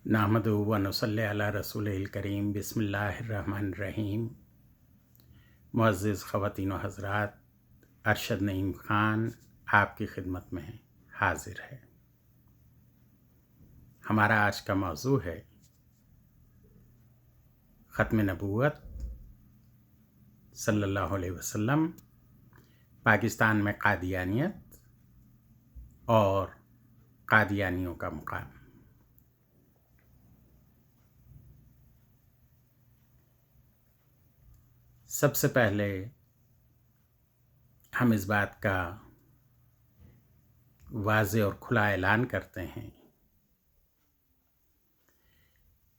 نحمدہ و نصلی علی رسولہ کریم بسم اللہ الرحمن الرحیم۔ معزز خواتین و حضرات، ارشد نعیم خان آپ کی خدمت میں حاضر ہے۔ ہمارا آج کا موضوع ہے ختم نبوت صلی اللہ علیہ وسلم، پاکستان میں قادیانیت اور قادیانیوں کا مقام۔ سب سے پہلے ہم اس بات کا واضح اور کھلا اعلان کرتے ہیں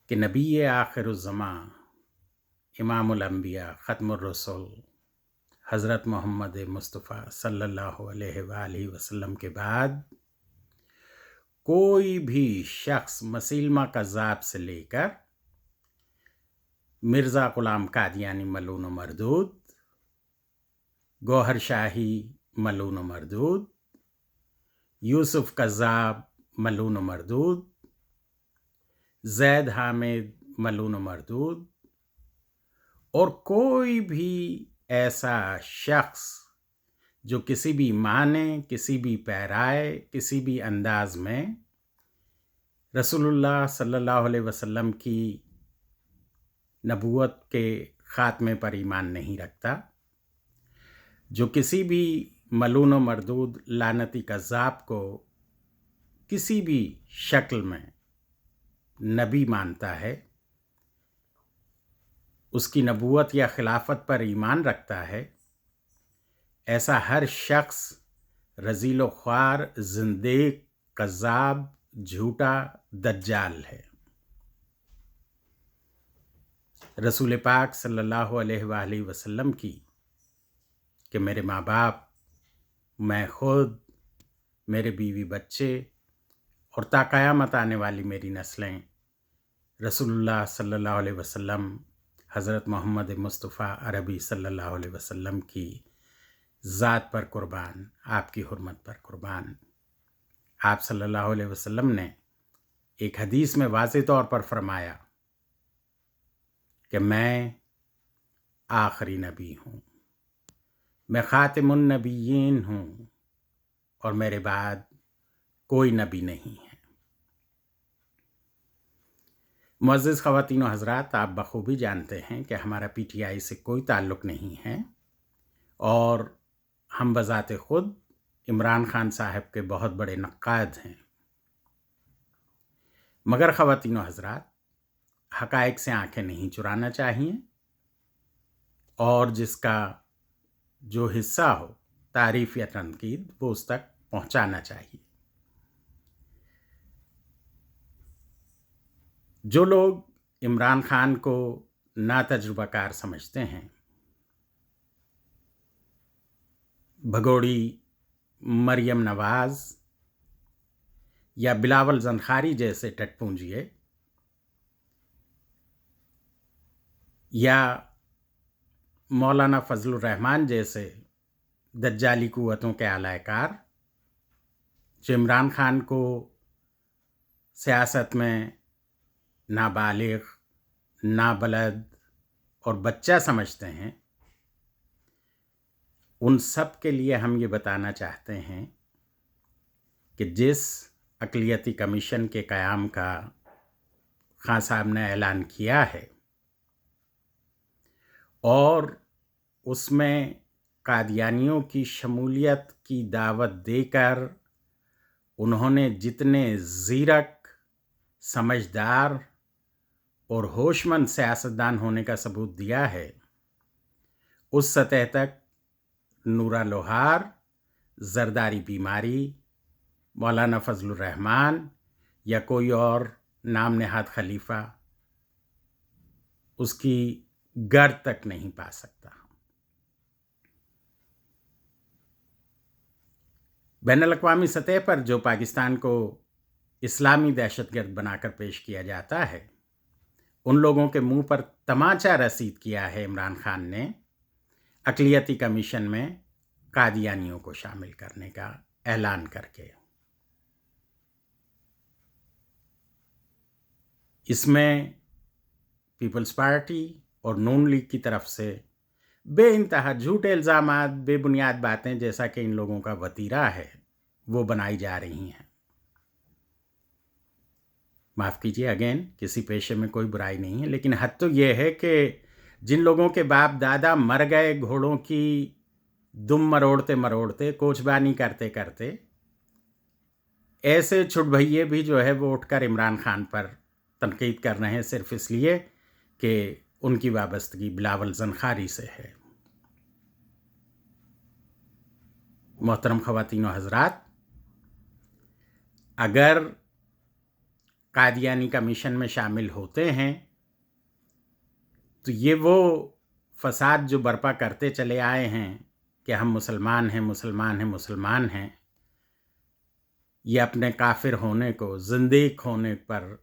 کہ نبی آخر الزماں، امام الانبیاء، ختم الرسول حضرت محمد مصطفیٰ صلی اللہ علیہ وآلہ وسلم کے بعد کوئی بھی شخص مسیلمہ کذاب سے لے کر مرزا غلام قادیانی ملعون و مردود، گوہر شاہی ملعون و مردود، یوسف کذاب ملعون و مردود، زید حامد ملعون و مردود، اور کوئی بھی ایسا شخص جو کسی بھی معنی، کسی بھی پیرائے، کسی بھی انداز میں رسول اللہ صلی اللہ علیہ وسلم کی نبوت کے خاتمے پر ایمان نہیں رکھتا، جو کسی بھی ملعون و مردود لعنتی کذاب کو کسی بھی شکل میں نبی مانتا ہے، اس کی نبوت یا خلافت پر ایمان رکھتا ہے، ایسا ہر شخص رذیل و خوار، زندیق، کذاب، جھوٹا، دجال ہے۔ رسول پاک صلی اللہ علیہ وآلہ وسلم کی کہ میرے ماں باپ، میں خود، میرے بیوی بچے اور تا قیامت آنے والی میری نسلیں رسول اللہ صلی اللہ علیہ وسلم، حضرت محمد مصطفیٰ عربی صلی اللہ علیہ وسلم کی ذات پر قربان، آپ کی حرمت پر قربان۔ آپ صلی اللہ علیہ وسلم نے ایک حدیث میں واضح طور پر فرمایا کہ میں آخری نبی ہوں، میں خاتم النبیین ہوں، اور میرے بعد کوئی نبی نہیں ہے۔ معزز خواتین و حضرات، آپ بخوبی جانتے ہیں کہ ہمارا پی ٹی آئی سے کوئی تعلق نہیں ہے، اور ہم بذات خود عمران خان صاحب کے بہت بڑے نقاد ہیں، مگر خواتین و حضرات، حقائق سے آنکھیں نہیں چرانا چاہیے، اور جس کا جو حصہ ہو تعریف یا تنقید وہ اس تک پہنچانا چاہیے۔ جو لوگ عمران خان کو ناتجربہ کار سمجھتے ہیں، بھگوڑی مریم نواز یا بلاول زنخاری جیسے ٹٹ پونجیے، یا مولانا فضل الرحمان جیسے دجالی قوتوں کے اعلی کار، جو عمران خان کو سیاست میں نابالغ، نابلد اور بچہ سمجھتے ہیں، ان سب کے لیے ہم یہ بتانا چاہتے ہیں کہ جس اقلیتی کمیشن کے قیام کا خان صاحب نے اعلان کیا ہے، اور اس میں قادیانیوں کی شمولیت کی دعوت دے کر انہوں نے جتنے زیرک، سمجھدار اور ہوش مند سیاستدان ہونے کا ثبوت دیا ہے، اس سطح تک نورا لوہار، زرداری بیماری، مولانا فضل الرحمان یا کوئی اور نام نہاد خلیفہ اس کی گرد تک نہیں پا سکتا۔ بین الاقوامی سطح پر جو پاکستان کو اسلامی دہشت گرد بنا کر پیش کیا جاتا ہے، ان لوگوں کے منہ پر تماچا رسید کیا ہے عمران خان نے اقلیتی کمیشن میں قادیانیوں کو شامل کرنے کا اعلان کر کے۔ اس میں پیپلز پارٹی اور نون لیگ کی طرف سے بے انتہا جھوٹے الزامات، بے بنیاد باتیں، جیسا کہ ان لوگوں کا وتیرہ ہے، وہ بنائی جا رہی ہیں۔ معاف کیجیے، اگین کسی پیشے میں کوئی برائی نہیں ہے، لیکن حد تو یہ ہے کہ جن لوگوں کے باپ دادا مر گئے گھوڑوں کی دم مروڑتے مروڑتے، کوچبانی کرتے کرتے، ایسے چھٹ بھئیے بھی جو ہے وہ اٹھ کر عمران خان پر تنقید کر رہے ہیں صرف اس لیے کہ ان کی وابستگی بلاول زنخاری سے ہے۔ محترم خواتین و حضرات، اگر قادیانی کمیشن میں شامل ہوتے ہیں تو یہ وہ فساد جو برپا کرتے چلے آئے ہیں کہ ہم مسلمان ہیں، مسلمان ہیں، مسلمان ہیں، یہ اپنے کافر ہونے کو، زندیق ہونے پر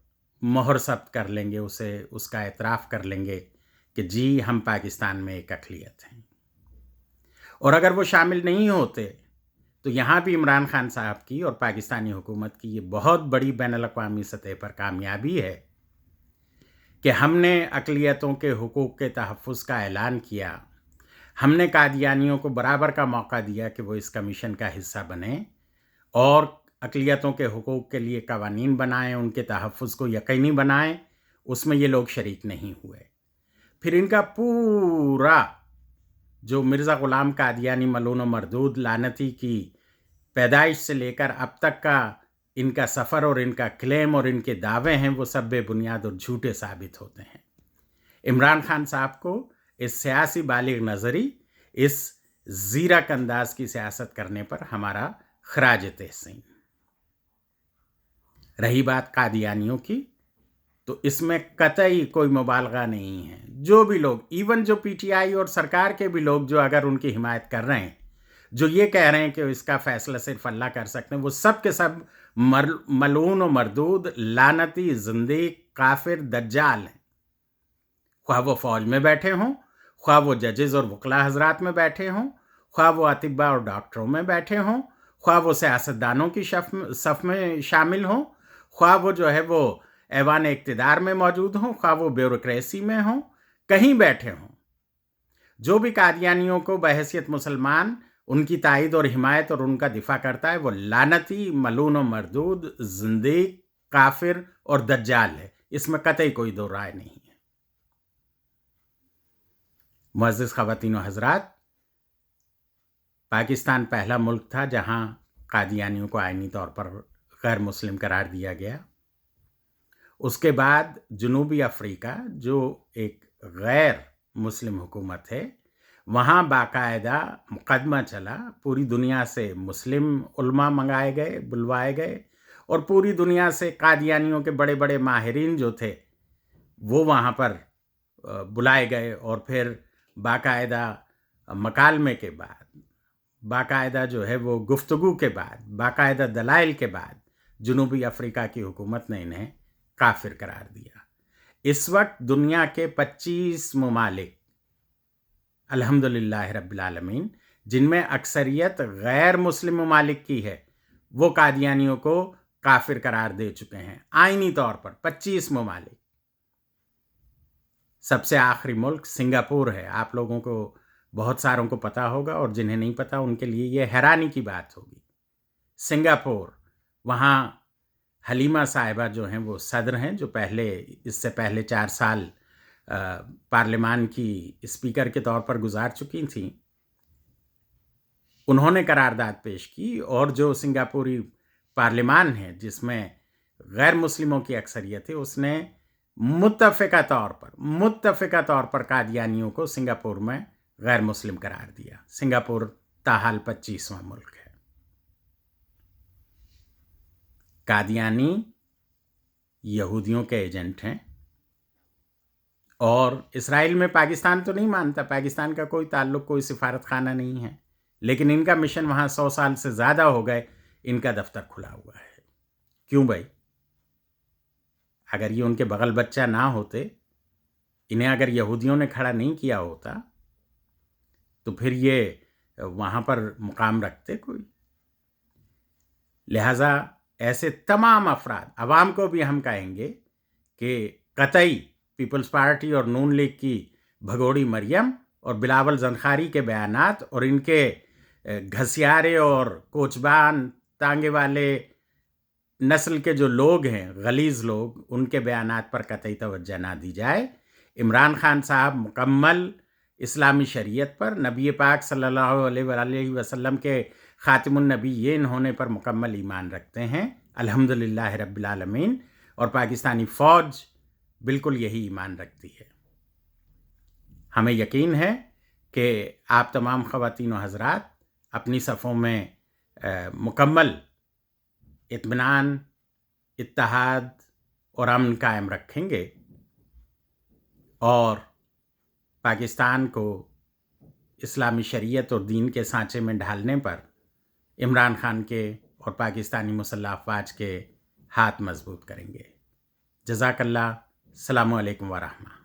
مہر ثبت کر لیں گے، اس کا اعتراف کر لیں گے کہ جی ہم پاکستان میں ایک اقلیت ہیں۔ اور اگر وہ شامل نہیں ہوتے تو یہاں بھی عمران خان صاحب کی اور پاکستانی حکومت کی یہ بہت بڑی بین الاقوامی سطح پر کامیابی ہے کہ ہم نے اقلیتوں کے حقوق کے تحفظ کا اعلان کیا، ہم نے قادیانیوں کو برابر کا موقع دیا کہ وہ اس کمیشن کا حصہ بنیں اور اقلیتوں کے حقوق کے لیے قوانین بنائیں، ان کے تحفظ کو یقینی بنائیں۔ اس میں یہ لوگ شریک نہیں ہوئے۔ پھر ان کا پورا جو مرزا غلام قادیانی ملعون و مردود لعنتی کی پیدائش سے لے کر اب تک کا ان کا سفر اور ان کا کلیم اور ان کے دعوے ہیں، وہ سب بے بنیاد اور جھوٹے ثابت ہوتے ہیں۔ عمران خان صاحب کو اس سیاسی بالغ نظری، اس زیرک انداز کی سیاست کرنے پر ہمارا خراج تحسین۔ رہی بات قادیانیوں کی، تو اس میں قطعی کوئی مبالغہ نہیں ہے۔ جو بھی لوگ، ایون جو پی ٹی آئی اور سرکار کے بھی لوگ جو اگر ان کی حمایت کر رہے ہیں، جو یہ کہہ رہے ہیں کہ اس کا فیصلہ صرف اللہ کر سکتے ہیں، وہ سب کے سب ملعون و مردود، لعنتی، زندیق، کافر، دجال ہیں۔ خواہ وہ فوج میں بیٹھے ہوں، خواہ وہ ججز اور وکلا حضرات میں بیٹھے ہوں، خواہ وہ اطباء اور ڈاکٹروں میں بیٹھے ہوں، خواہ وہ سیاستدانوں کی صف میں شامل ہوں، خواہ وہ جو ہے وہ ایوان اقتدار میں موجود ہوں، خواہ وہ بیوروکریسی میں ہوں، کہیں بیٹھے ہوں، جو بھی قادیانیوں کو بحیثیت مسلمان ان کی تائید اور حمایت اور ان کا دفاع کرتا ہے، وہ لعنتی، ملعون و مردود، زندیق، کافر اور دجال ہے۔ اس میں قطعی کوئی دو رائے نہیں ہے۔ معزز خواتین و حضرات، پاکستان پہلا ملک تھا جہاں قادیانیوں کو آئینی طور پر غیر مسلم قرار دیا گیا۔ اس کے بعد جنوبی افریقہ جو ایک غیر مسلم حکومت ہے، وہاں باقاعدہ مقدمہ چلا، پوری دنیا سے مسلم علماء منگائے گئے، بلوائے گئے، اور پوری دنیا سے قادیانیوں کے بڑے بڑے ماہرین جو تھے وہ وہاں پر بلائے گئے، اور پھر باقاعدہ مکالمے کے بعد، باقاعدہ جو ہے وہ گفتگو کے بعد، باقاعدہ دلائل کے بعد جنوبی افریقہ کی حکومت نے انہیں کافر قرار دیا۔ اس وقت دنیا کے 25 ممالک الحمدللہ رب العالمین، جن میں اکثریت غیر مسلم ممالک کی ہے، وہ قادیانیوں کو کافر قرار دے چکے ہیں آئینی طور پر۔ 25 ممالک۔ سب سے آخری ملک سنگاپور ہے۔ آپ لوگوں کو بہت ساروں کو پتا ہوگا، اور جنہیں نہیں پتا ان کے لیے یہ حیرانی کی بات ہوگی۔ سنگاپور، وہاں حلیمہ صاحبہ جو ہیں وہ صدر ہیں، جو اس سے پہلے 4 سال پارلیمان کی اسپیکر کے طور پر گزار چکی تھیں۔ انہوں نے قرارداد پیش کی، اور جو سنگاپوری پارلیمان ہے جس میں غیر مسلموں کی اکثریت ہے، اس نے متفقہ طور پر قادیانیوں کو سنگاپور میں غیر مسلم قرار دیا۔ سنگاپور تاحال 25واں ملک ہے۔ قادیانی یہودیوں کے ایجنٹ ہیں، اور اسرائیل میں پاکستان تو نہیں مانتا، پاکستان کا کوئی تعلق، کوئی سفارت خانہ نہیں ہے، لیکن ان کا مشن وہاں 100 سال سے زیادہ ہو گئے، ان کا دفتر کھلا ہوا ہے۔ کیوں بھائی؟ اگر یہ ان کے بغل بچہ نہ ہوتے، انہیں اگر یہودیوں نے کھڑا نہیں کیا ہوتا، تو پھر یہ وہاں پر مقام رکھتے کوئی؟ لہٰذا ایسے تمام افراد، عوام کو بھی ہم کہیں گے کہ قطعی پیپلز پارٹی اور نون لیگ کی بھگوڑی مریم اور بلاول زنخاری کے بیانات اور ان کے گھسیارے اور کوچبان تانگے والے نسل کے جو لوگ ہیں، غلیظ لوگ، ان کے بیانات پر قطعی توجہ نہ دی جائے۔ عمران خان صاحب مکمل اسلامی شریعت پر، نبی پاک صلی اللہ علیہ وآلہ وسلم کے خاتم النبیین ہونے پر مکمل ایمان رکھتے ہیں، الحمدللہ رب العالمین، اور پاکستانی فوج بالکل یہی ایمان رکھتی ہے۔ ہمیں یقین ہے کہ آپ تمام خواتین و حضرات اپنی صفوں میں مکمل اطمینان، اتحاد اور امن قائم رکھیں گے اور پاکستان کو اسلامی شریعت اور دین کے سانچے میں ڈھالنے پر عمران خان کے اور پاکستانی مسلح افواج کے ہاتھ مضبوط کریں گے۔ جزاک اللہ۔ السلام علیکم ورحمۃ۔